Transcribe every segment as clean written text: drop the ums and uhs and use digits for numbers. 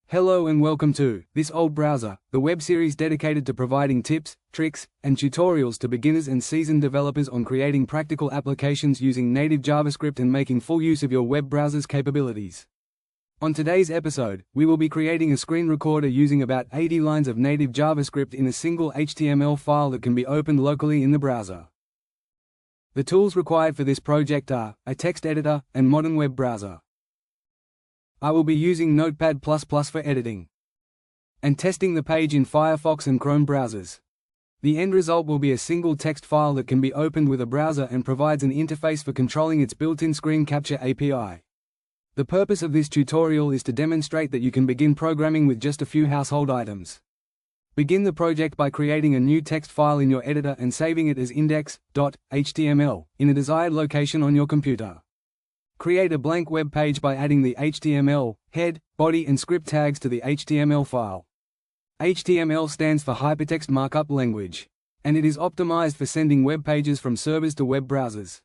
Hello and welcome to This Old Browser, the web series dedicated to providing tips, tricks, and tutorials to beginners and seasoned developers on creating practical applications using native JavaScript and making full use of your web browser's capabilities. On today's episode, we will be creating a screen recorder using about 80 lines of native JavaScript in a single HTML file that can be opened locally in the browser. The tools required for this project are a text editor and modern web browser. I will be using Notepad++ for editing and testing the page in Firefox and Chrome browsers. The end result will be a single text file that can be opened with a browser and provides an interface for controlling its built-in screen capture API. The purpose of this tutorial is to demonstrate that you can begin programming with just a few household items. Begin the project by creating a new text file in your editor and saving it as index.html in a desired location on your computer. Create a blank web page by adding the HTML, head, body and script tags to the HTML file. HTML stands for Hypertext Markup Language, and it is optimized for sending web pages from servers to web browsers.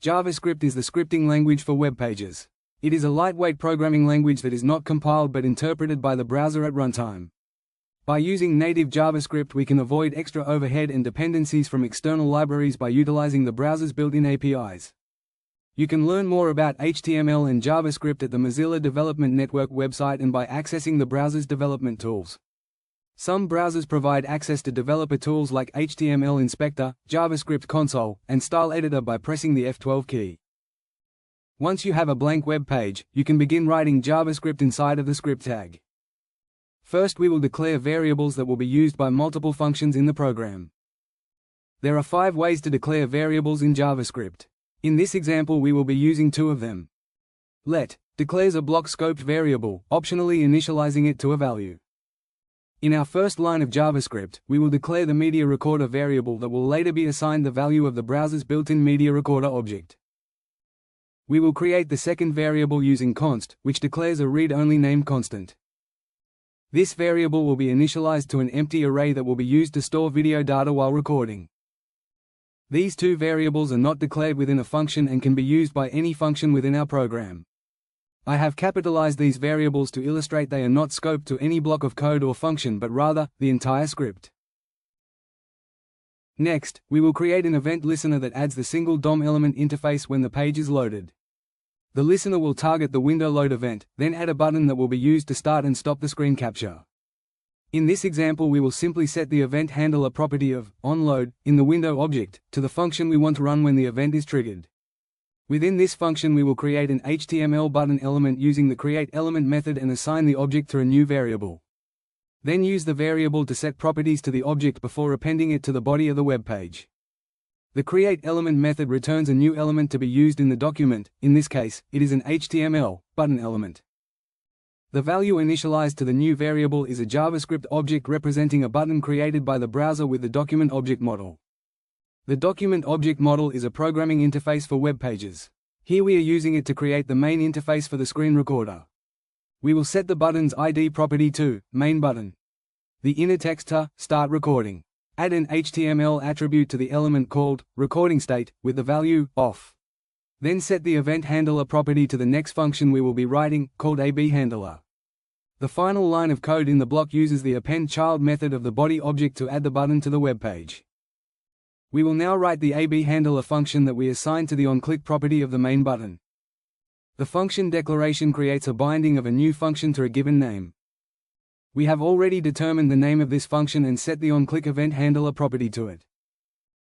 JavaScript is the scripting language for web pages. It is a lightweight programming language that is not compiled but interpreted by the browser at runtime. By using native JavaScript, we can avoid extra overhead and dependencies from external libraries by utilizing the browser's built-in APIs. You can learn more about HTML and JavaScript at the Mozilla Development Network website and by accessing the browser's development tools. Some browsers provide access to developer tools like HTML Inspector, JavaScript Console, and Style Editor by pressing the F12 key. Once you have a blank web page, you can begin writing JavaScript inside of the script tag. First, we will declare variables that will be used by multiple functions in the program. There are 5 ways to declare variables in JavaScript. In this example, we will be using 2 of them. Let declares a block-scoped variable, optionally initializing it to a value. In our first line of JavaScript, we will declare the media recorder variable that will later be assigned the value of the browser's built-in media recorder object. We will create the second variable using const, which declares a read-only name constant. This variable will be initialized to an empty array that will be used to store video data while recording. These 2 variables are not declared within a function and can be used by any function within our program. I have capitalized these variables to illustrate they are not scoped to any block of code or function but rather, the entire script. Next, we will create an event listener that adds the single DOM element interface when the page is loaded. The listener will target the window load event, then add a button that will be used to start and stop the screen capture. In this example, we will simply set the event handler property of onLoad in the window object to the function we want to run when the event is triggered. Within this function, we will create an HTML button element using the createElement method and assign the object to a new variable. Then use the variable to set properties to the object before appending it to the body of the web page. The createElement method returns a new element to be used in the document. In this case, it is an HTML button element. The value initialized to the new variable is a JavaScript object representing a button created by the browser with the document object model. The document object model is a programming interface for web pages. Here we are using it to create the main interface for the screen recorder. We will set the button's ID property to main button. The inner text to start recording. Add an HTML attribute to the element called recording state with the value off. Then set the event handler property to the next function we will be writing, called ABHandler. The final line of code in the block uses the append child method of the body object to add the button to the web page. We will now write the ABHandler function that we assign to the onClick property of the main button. The function declaration creates a binding of a new function to a given name. We have already determined the name of this function and set the onClick event handler property to it.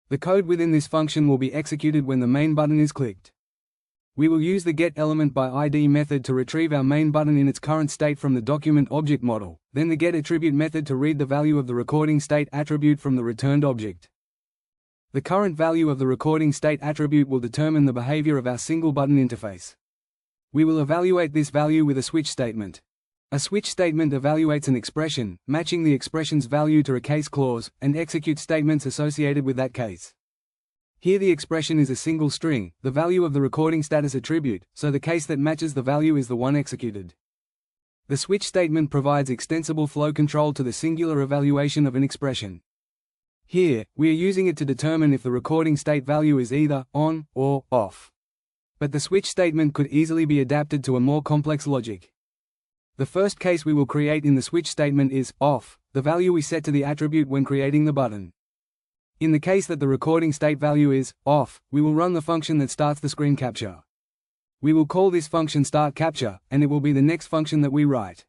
The code within this function will be executed when the main button is clicked. We will use the getElementById method to retrieve our main button in its current state from the document object model, then the getAttribute method to read the value of the recording state attribute from the returned object. The current value of the recording state attribute will determine the behavior of our single button interface. We will evaluate this value with a switch statement. A switch statement evaluates an expression, matching the expression's value to a case clause, and executes statements associated with that case. Here the expression is a single string, the value of the recording status attribute, so the case that matches the value is the one executed. The switch statement provides extensible flow control to the singular evaluation of an expression. Here, we are using it to determine if the recording state value is either on or off. But the switch statement could easily be adapted to a more complex logic. The first case we will create in the switch statement is off, the value we set to the attribute when creating the button. In the case that the recording state value is off, we will run the function that starts the screen capture. We will call this function startCapture, and it will be the next function that we write.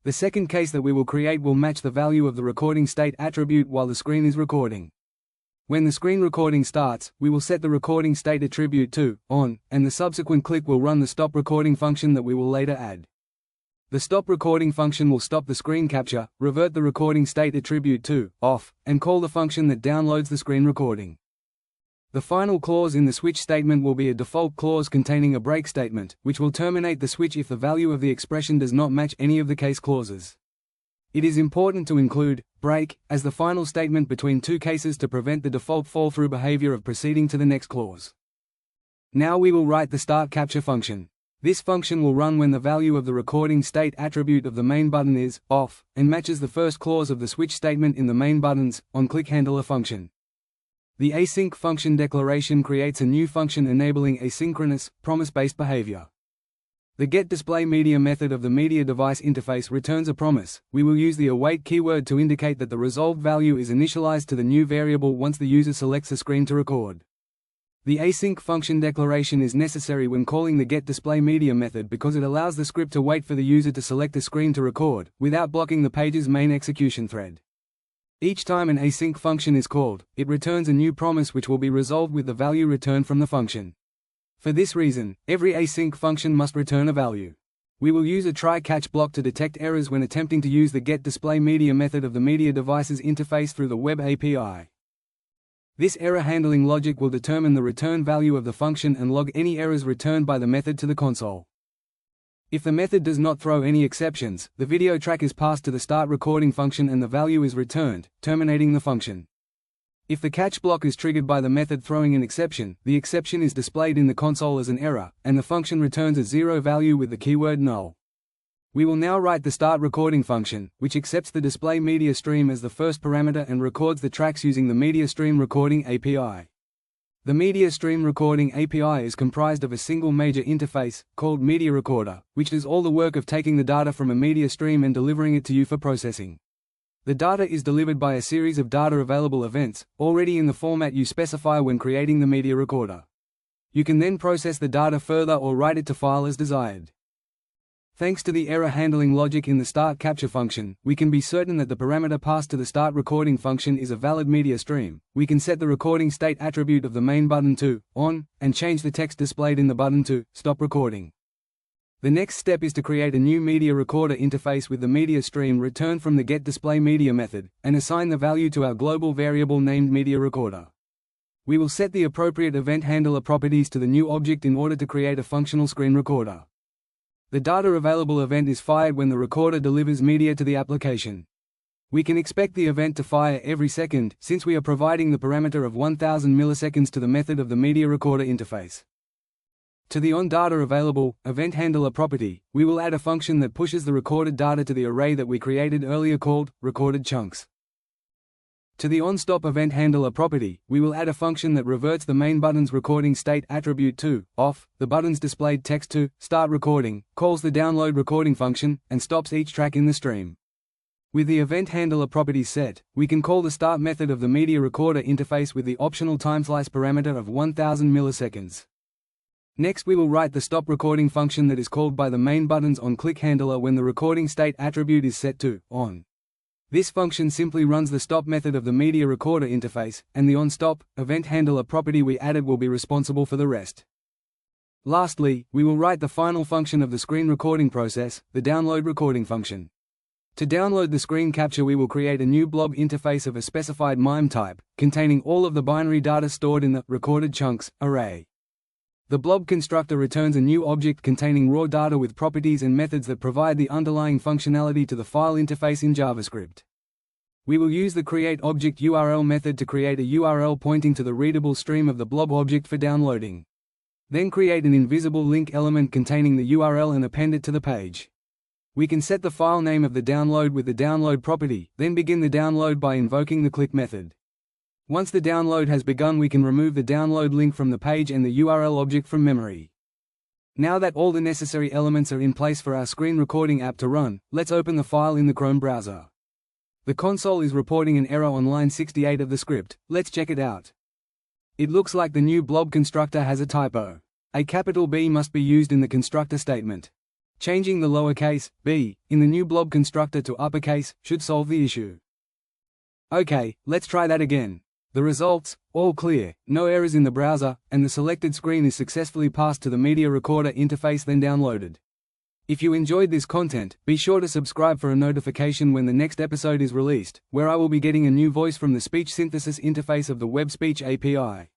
The second case that we will create will match the value of the recording state attribute while the screen is recording. When the screen recording starts, we will set the recording state attribute to on, and the subsequent click will run the stop recording function that we will later add. The stop recording function will stop the screen capture, revert the recording state attribute to off, and call the function that downloads the screen recording. The final clause in the switch statement will be a default clause containing a break statement, which will terminate the switch if the value of the expression does not match any of the case clauses. It is important to include break as the final statement between two cases to prevent the default fall-through behavior of proceeding to the next clause. Now we will write the startCapture function. This function will run when the value of the recording state attribute of the main button is off, and matches the first clause of the switch statement in the main button's onClickHandler function. The async function declaration creates a new function enabling asynchronous, promise-based behavior. The getDisplayMedia method of the media device interface returns a promise. We will use the await keyword to indicate that the resolved value is initialized to the new variable once the user selects a screen to record. The async function declaration is necessary when calling the getDisplayMedia method because it allows the script to wait for the user to select a screen to record, without blocking the page's main execution thread. Each time an async function is called, it returns a new promise which will be resolved with the value returned from the function. For this reason, every async function must return a value. We will use a try-catch block to detect errors when attempting to use the getDisplayMedia method of the media device's interface through the web API. This error handling logic will determine the return value of the function and log any errors returned by the method to the console. If the method does not throw any exceptions, the video track is passed to the start recording function and the value is returned, terminating the function. If the catch block is triggered by the method throwing an exception, the exception is displayed in the console as an error, and the function returns a zero value with the keyword null. We will now write the start recording function, which accepts the display media stream as the first parameter and records the tracks using the Media Stream Recording API. The Media Stream Recording API is comprised of a single major interface, called Media Recorder, which does all the work of taking the data from a media stream and delivering it to you for processing. The data is delivered by a series of data available events, already in the format you specify when creating the media recorder. You can then process the data further or write it to file as desired. Thanks to the error handling logic in the startCapture function, we can be certain that the parameter passed to the start recording function is a valid media stream. We can set the recording state attribute of the main button to on, and change the text displayed in the button to stop recording. The next step is to create a new media recorder interface with the media stream returned from the getDisplayMedia method, and assign the value to our global variable named media recorder. We will set the appropriate event handler properties to the new object in order to create a functional screen recorder. The data available event is fired when the recorder delivers media to the application. We can expect the event to fire every second, since we are providing the parameter of 1000 milliseconds to the method of the media recorder interface. To the onDataAvailable event handler property, we will add a function that pushes the recorded data to the array that we created earlier called recorded chunks. To the onStop event handler property, we will add a function that reverts the main button's recording state attribute to off, the button's displayed text to start recording, calls the download recording function, and stops each track in the stream. With the event handler properties set, we can call the start method of the media recorder interface with the optional timeslice parameter of 1000 milliseconds. Next we will write the stop recording function that is called by the main button's onClickHandler when the recording state attribute is set to on. This function simply runs the stop method of the media recorder interface, and the onStop event handler property we added will be responsible for the rest. Lastly, we will write the final function of the screen recording process, the download recording function. To download the screen capture, we will create a new blob interface of a specified MIME type, containing all of the binary data stored in the recorded chunks array. The blob constructor returns a new object containing raw data with properties and methods that provide the underlying functionality to the file interface in JavaScript. We will use the createObject URL method to create a URL pointing to the readable stream of the blob object for downloading. Then create an invisible link element containing the URL and append it to the page. We can set the file name of the download with the download property, then begin the download by invoking the click method. Once the download has begun, we can remove the download link from the page and the URL object from memory. Now that all the necessary elements are in place for our screen recording app to run, let's open the file in the Chrome browser. The console is reporting an error on line 68 of the script. Let's check it out. It looks like the new blob constructor has a typo. A capital B must be used in the constructor statement. Changing the lowercase b in the new blob constructor to uppercase should solve the issue. Okay, let's try that again. The results, all clear, no errors in the browser, and the selected screen is successfully passed to the media recorder interface then downloaded. If you enjoyed this content, be sure to subscribe for a notification when the next episode is released, where I will be getting a new voice from the speech synthesis interface of the Web Speech API.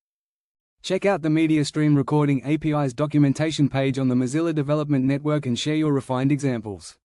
Check out the Media Stream Recording API's documentation page on the Mozilla Development Network and share your refined examples.